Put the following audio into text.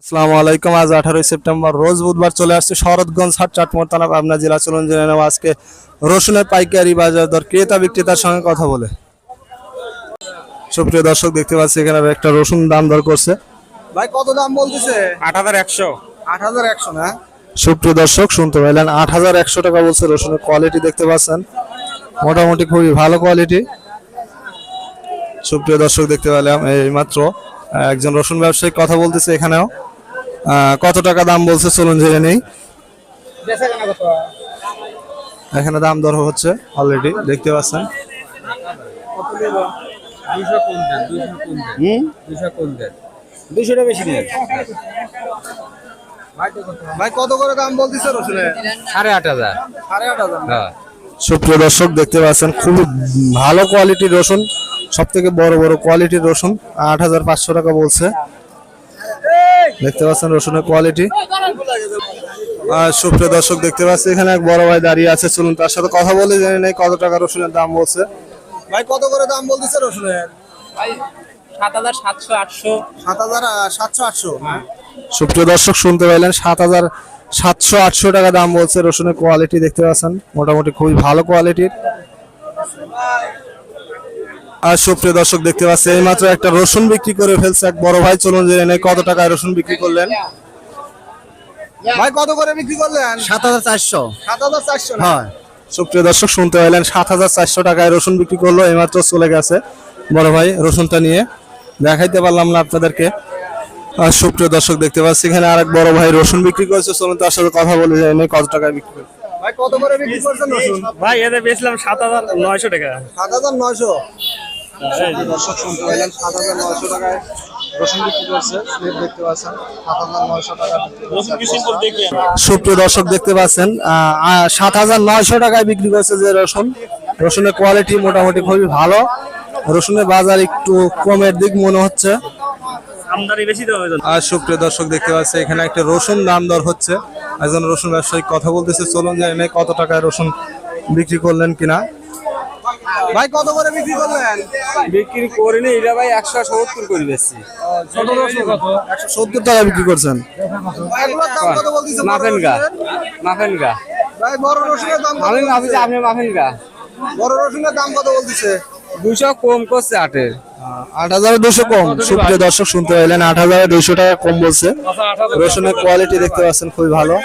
আসসালামু আলাইকুম। আজ 18 সেপ্টেম্বর রোজ বুধবার চলে আসছে শরৎগঞ্জ হাট, চাটমোহর থানা, পাবনা জেলা। চলুন জেনে নেব আজকে রসুনের পাইকারি বাজার দর ক্রেতা বিক্রেতার সঙ্গে কথা বলে। সুপ্রিয় দর্শক, দেখতে পাচ্ছি এখানে একটা রসুন দাম দর করছে। ভাই কত দাম বলতেছে? 8100। 8100 না? সুপ্রিয় দর্শক, শুনতে পাইলেন 8100 টাকা বলছে। রসুনের কোয়ালিটি দেখতে পাচ্ছেন, মোটামুটি খুবই ভালো কোয়ালিটি। সুপ্রিয় দর্শক, দেখতে পেলাম এই মাত্র একজন রসুন ব্যবসায়ী কথা বলতেছে এখানেও। কত টাকা দাম বলছে চলুন জেনে নেই। এখানে দাম দর হচ্ছে অলরেডি দেখতে পাচ্ছেন। ভাই কত করে দাম বলতেছে রসুনের? 8500। 8500। সুপ্রিয় দর্শক, দেখতে পাচ্ছেন খুবই ভালো কোয়ালিটির রসুন, সব থেকে বড় বড় কোয়ালিটির রসুন। 8500 টাকা বলছে। দেখতে পাচ্ছেন রসুনের কোয়ালিটি। আর সুপ্রিয় দর্শক, দেখতে পাচ্ছি এখানে এক বড় ভাই দাঁড়িয়ে আছে। চলুন তার সাথে কথা বলে জেনে নেই কত টাকা রসুনের দাম বলছে। ভাই কত করে দাম বলতেছে রসুনের? ভাই 7700 800। 7700 800। সুপ্রিয় দর্শক, শুনতে পাইলেন 7700 800 টাকা দাম বলছে। রসুনের কোয়ালিটি দেখতে পাচ্ছেন মোটামুটি খুবই ভালো কোয়ালিটির। আর সুপ্রিয় দর্শক, দেখতে পাচ্ছি এই মাত্র একটা রসুন বিক্রি করে ফেলছে এক বড় ভাই। চলুন জেনে নেই কত টাকায় রসুন বিক্রি করলেন। ভাই কত করে বিক্রি করলেন? 7400। 7400। হ্যাঁ, সুপ্রিয় দর্শক, শুনতে পাইলেন 7400 টাকায় রসুন বিক্রি করলো। এইমাত্র চলে গেছে বড় ভাই রসুনটা নিয়ে, দেখাইতে পারলাম না আপনাদেরকে। আর সুপ্রিয় দর্শক, দেখতে পাচ্ছি এখানে আরেক বড় ভাই রসুন বিক্রি করেছে। চলুন তার সাথে কথা বলে জেনে নেই কত টাকায় বিক্রি করছে। ভাই কত করে বিক্রি করছেন রসুন? ভাই এতে বেচলাম 7900 টাকা। 7900। দর্শক, শুনতে পাইলেন 7900 টাকায় রসুন বিক্রি করছে। স্লিপ দেখতে পাচ্ছেন 7900 টাকা। সুপ্রিয় দর্শক, দেখতে পাচ্ছেন 7900 টাকায় বিক্রি করছে যে রসুন। রসুনের কোয়ালিটি মোটামুটি খুবই ভালো। রসুনের বাজার একটু কমের দিক মনে হচ্ছে, আমদানি বেশি তো হয়। আর সুপ্রিয় দর্শক, দেখতে পাচ্ছি এখানে একটা রসুন দাম দর হচ্ছে। একজন রসুন ব্যবসায়ী কথা বলতেছে। চলুন জানি কত টাকায় রসুন বিক্রি করলেন কিনা। ভাই কত করে বিক্রি করলেন? বিক্রি করিনি এটা ভাই 170 করে বেচছি। ছোট রসুন কত? 170 টাকা বিক্রি করছেন। এগুলোর দাম কত বলতেছে? মাফেনগা। ভাই বড় রসুনের দাম কত? আমি ভাবছি আপনি মাফেনগা। বড় রসুনের দাম কত বলতেছে? 200 কম করছে 8-এর। 8200 কম। সুপ্রিয় দর্শক, শুনতে পাইলেন 8200 টাকা কম বলছে। রসুনের কোয়ালিটি দেখতে পাচ্ছেন খুবই ভালো।